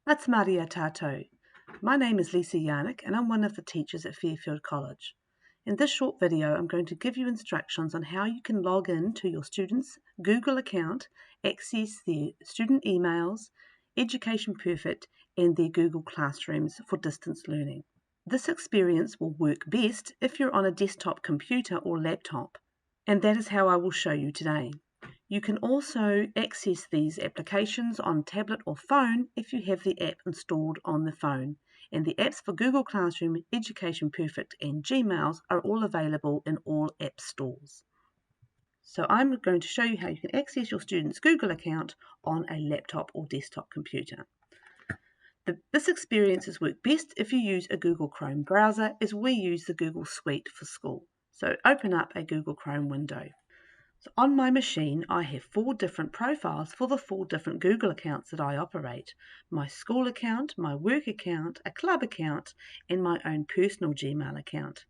That's Maria Tato. My name is Lisa Yarnick and I'm one of the teachers at Fairfield College. In this short video, I'm going to give you instructions on how you can log in to your students' Google account, access their student emails, Education Perfect, and their Google Classrooms for distance learning. This experience will work best if you're on a desktop computer or laptop, and that is how I will show you today. You can also access these applications on tablet or phone if you have the app installed on the phone. And the apps for Google Classroom, Education Perfect and Gmails are all available in all app stores. So I'm going to show you how you can access your student's Google account on a laptop or desktop computer. This experience is work best if you use a Google Chrome browser, as we use the Google Suite for school. So open up a Google Chrome window. So on my machine, I have 4 different profiles for the 4 different Google accounts that I operate. My school account, my work account, a club account, and my own personal Gmail account.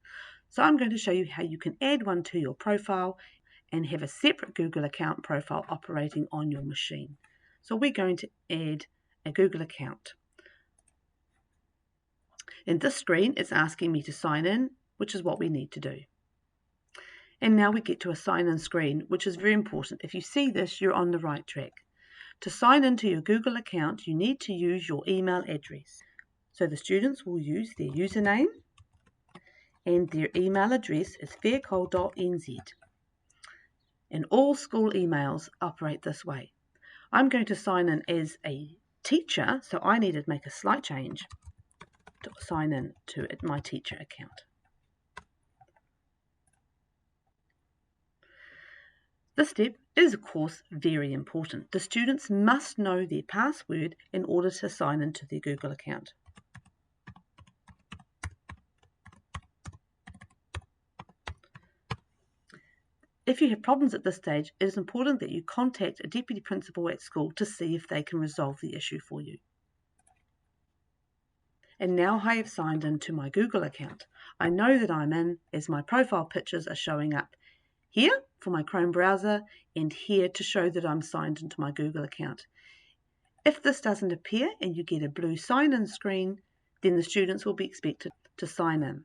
So I'm going to show you how you can add one to your profile and have a separate Google account profile operating on your machine. So we're going to add a Google account. In this screen, it's asking me to sign in, which is what we need to do. And now we get to a sign-in screen, which is very important. If you see this, you're on the right track. To sign into your Google account, you need to use your email address. So the students will use their username, and their email address is faircol.nz. And all school emails operate this way. I'm going to sign in as a teacher, so I need to make a slight change to sign in to my teacher account. This step is, of course, very important. The students must know their password in order to sign into their Google account. If you have problems at this stage, it is important that you contact a deputy principal at school to see if they can resolve the issue for you. And now I have signed into my Google account. I know that I'm in, as my profile pictures are showing up here for my Chrome browser and here to show that I'm signed into my Google account. If this doesn't appear and you get a blue sign-in screen, then the students will be expected to sign in.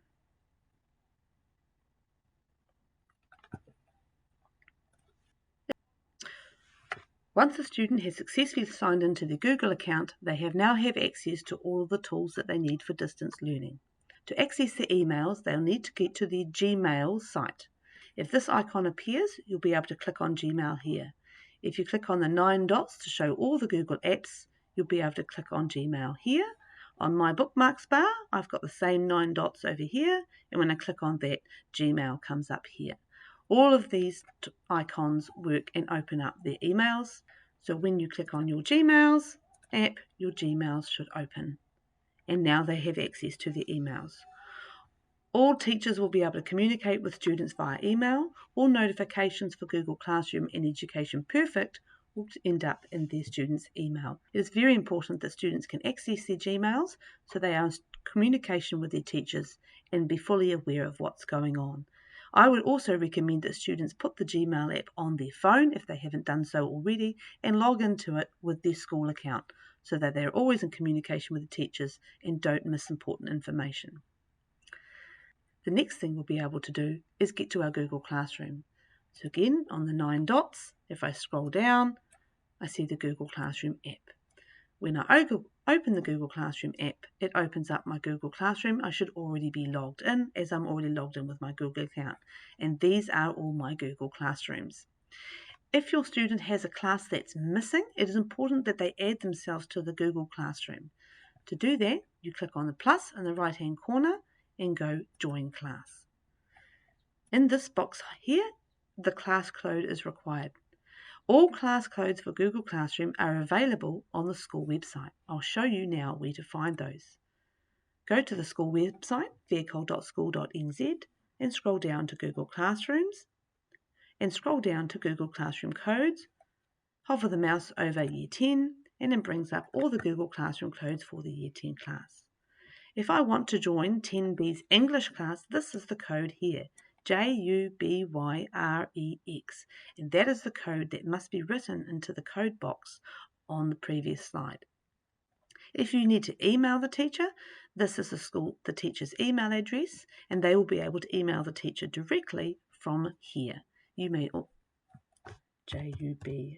Once a student has successfully signed into their Google account, they now have access to all of the tools that they need for distance learning. To access their emails, they'll need to get to their Gmail site. If this icon appears, you'll be able to click on Gmail here. If you click on the 9 dots to show all the Google apps, you'll be able to click on Gmail here. On my bookmarks bar, I've got the same 9 dots over here, and when I click on that, Gmail comes up here. All of these icons work and open up their emails. So when you click on your Gmails app, your Gmails should open. And now they have access to their emails. All teachers will be able to communicate with students via email. All notifications for Google Classroom and Education Perfect will end up in their students' email. It is very important that students can access their Gmails so they are in communication with their teachers and be fully aware of what's going on. I would also recommend that students put the Gmail app on their phone if they haven't done so already and log into it with their school account so that they're always in communication with the teachers and don't miss important information. The next thing we'll be able to do is get to our Google Classroom. So again, on the 9 dots, if I scroll down, I see the Google Classroom app. When I open the Google Classroom app, it opens up my Google Classroom. I should already be logged in, as I'm already logged in with my Google account. And these are all my Google Classrooms. If your student has a class that's missing, it is important that they add themselves to the Google Classroom. To do that, you click on the plus in the right-hand corner and go Join Class. In this box here, the class code is required. All class codes for Google Classroom are available on the school website. I'll show you now where to find those. Go to the school website, faircol.school.nz, and scroll down to Google Classrooms, and scroll down to Google Classroom codes. Hover the mouse over Year 10, and it brings up all the Google Classroom codes for the Year 10 class. If I want to join 10B's English class, this is the code here, JUBYREX, and that is the code that must be written into the code box on the previous slide. If you need to email the teacher, this is the teacher's email address, and they will be able to email the teacher directly from here. You may JUBRYX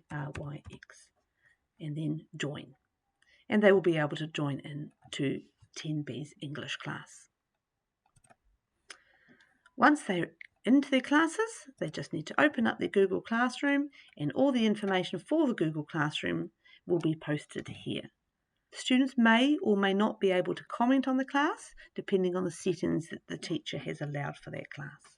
and then join, and they will be able to join in to 10B's English class. Once they're into their classes, they just need to open up their Google Classroom, and all the information for the Google Classroom will be posted here. Students may or may not be able to comment on the class, depending on the settings that the teacher has allowed for that class.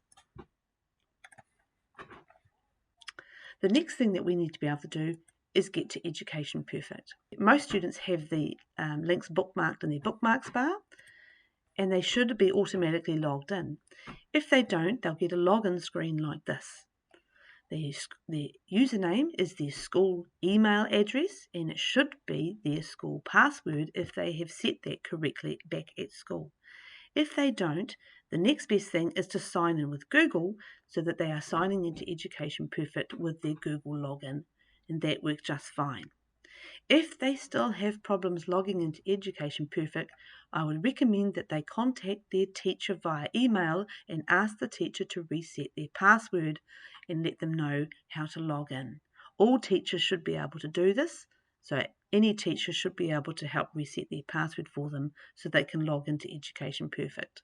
The next thing that we need to be able to do is get to Education Perfect. Most students have the links bookmarked in their bookmarks bar, and they should be automatically logged in. If they don't, they'll get a login screen like this. Their username is their school email address, and it should be their school password if they have set that correctly back at school. If they don't, the next best thing is to sign in with Google so that they are signing into Education Perfect with their Google login, and that works just fine. If they still have problems logging into Education Perfect, I would recommend that they contact their teacher via email and ask the teacher to reset their password and let them know how to log in. All teachers should be able to do this, so any teacher should be able to help reset their password for them so they can log into Education Perfect.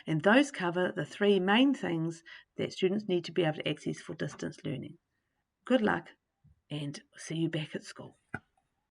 And those cover the 3 main things that students need to be able to access for distance learning. Good luck, and see you back at school.